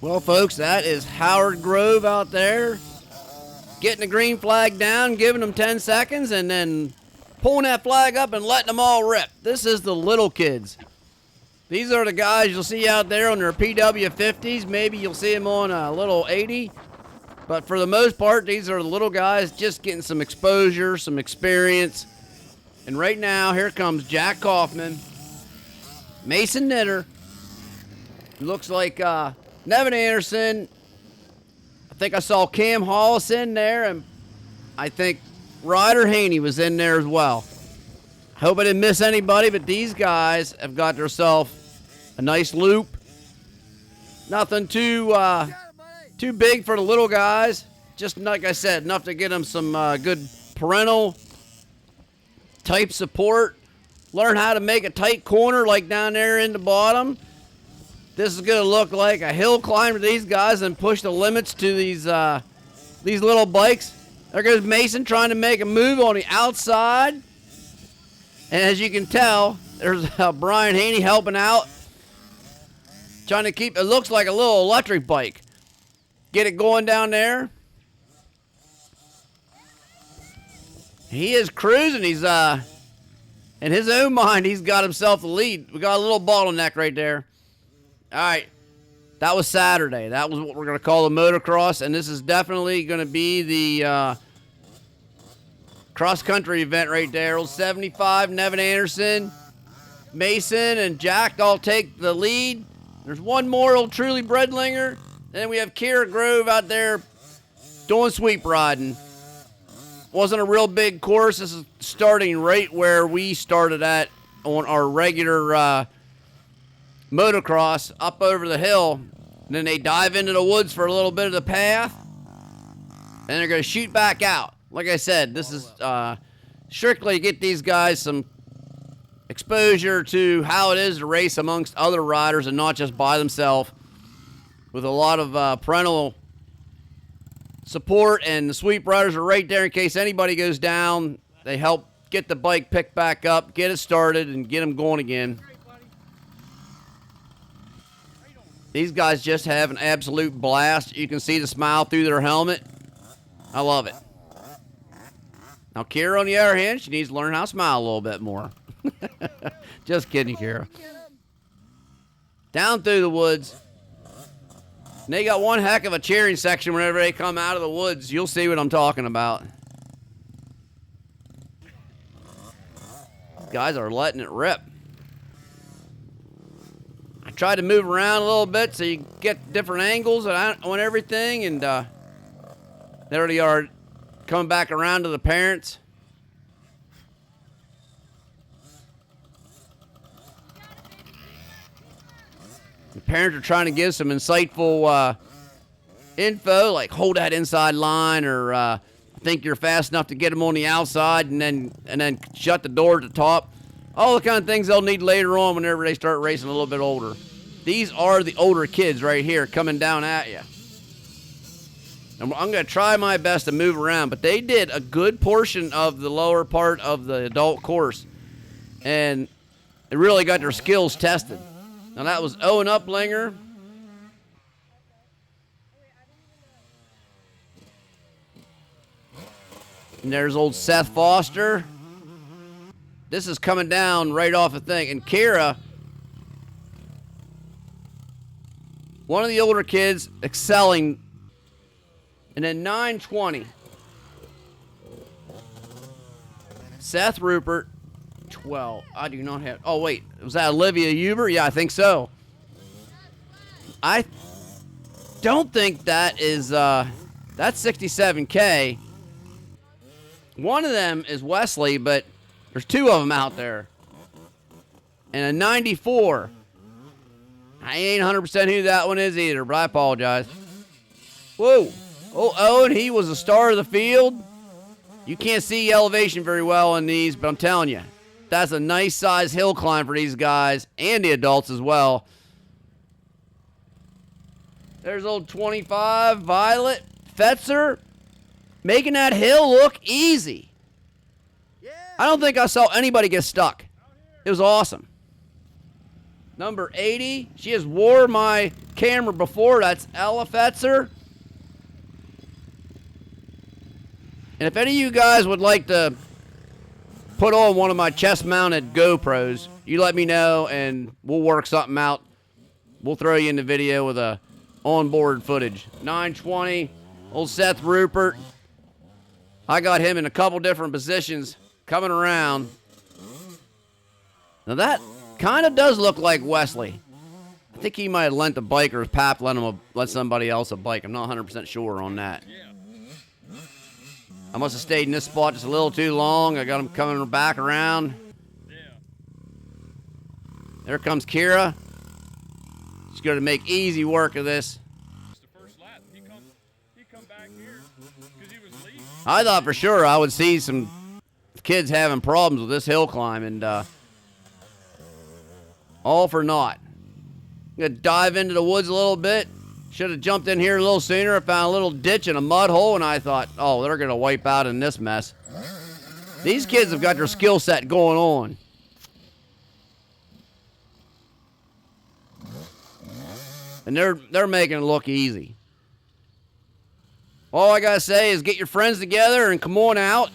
Well, folks, that is Howard Grove out there getting the green flag down, giving them 10 seconds, and then pulling that flag up and letting them all rip. This is the little kids. These are the guys you'll see out there on their PW50s. Maybe you'll see them on a little 80. But for the most part, these are the little guys just getting some exposure, some experience. And right now, here comes Jack Kaufman, Mason Knitter. Looks like Nevin Anderson. I think I saw Cam Hollis in there, and I think Ryder Haney was in there as well. I hope I didn't miss anybody, but these guys have got themselves a nice loop. Nothing too big for the little guys. Just like I said, enough to get them some good parental type support. Learn how to make a tight corner like down there in the bottom. This is going to look like a hill climb to these guys and push the limits to these little bikes. There goes Mason trying to make a move on the outside. And as you can tell, there's Brian Haney helping out. Trying to keep, it looks like a little electric bike. Get it going down there. He is cruising. He's, in his own mind, he's got himself the lead. We got a little bottleneck right there. All right, that was Saturday. That was what we're going to call the motocross, and this is definitely going to be the cross-country event right there. Old 75, Nevin Anderson, Mason, and Jack all take the lead. There's one more old Truly Breadlinger. Then we have Kira Grove out there doing sweep riding. Wasn't a real big course. This is starting right where we started at on our regular motocross up over the hill. And then they dive into the woods for a little bit of the path. And they're going to shoot back out. Like I said, this is strictly to get these guys some exposure to how it is to race amongst other riders and not just by themselves, with a lot of parental support. And the sweep riders are right there in case anybody goes down. They help get the bike picked back up, get it started, and get them going again. These guys just have an absolute blast. You can see the smile through their helmet. I love it. Now, Kira, on the other hand, she needs to learn how to smile a little bit more. Just kidding, Kira. Down through the woods. And they got one heck of a cheering section whenever they come out of the woods. You'll see what I'm talking about. These guys are letting it rip. I tried to move around a little bit so you get different angles on everything, and there they are coming back around to the parents. The parents are trying to give some insightful info, like hold that inside line, or I think you're fast enough to get them on the outside, and then shut the door at the top. All the kind of things they'll need later on whenever they start racing a little bit older. These are the older kids right here coming down at you. And I'm going to try my best to move around, but they did a good portion of the lower part of the adult course, and they really got their skills tested. Now that was Owen Uplinger. And there's old Seth Foster. This is coming down right off the thing. And Kira, one of the older kids, excelling. And then 920. Seth Rupert, 12. I do not have... Oh, wait. Was that Olivia Huber? Yeah, I think so. I don't think that is... that's 67K. One of them is Wesley, but there's two of them out there. And a 94. I ain't 100% who that one is either, but I apologize. Whoa. Oh, Owen, he was the star of the field. You can't see elevation very well on these, but I'm telling you, that's a nice size hill climb for these guys and the adults as well. There's old 25, Violet, Fetzer, making that hill look easy. I don't think I saw anybody get stuck. It was awesome. Number 80. She has wore my camera before. That's Ella Fetzer. And if any of you guys would like to put on one of my chest-mounted GoPros, you let me know and we'll work something out. We'll throw you in the video with a onboard footage. 920, old Seth Rupert. I got him in a couple different positions coming around. Now that kind of does look like Wesley. I think he might have lent the bike, or his pap let somebody else a bike. I'm not 100% sure on that. I must have stayed in this spot just a little too long. I got him coming back around. There comes Kira. She's going to make easy work of this. I thought for sure I would see some kids having problems with this hill climb, and all for naught. I'm going to dive into the woods a little bit. Should have jumped in here a little sooner. I found a little ditch and a mud hole, and I thought, oh, they're going to wipe out in this mess. These kids have got their skill set going on. And they're making it look easy. All I got to say is get your friends together and come on out.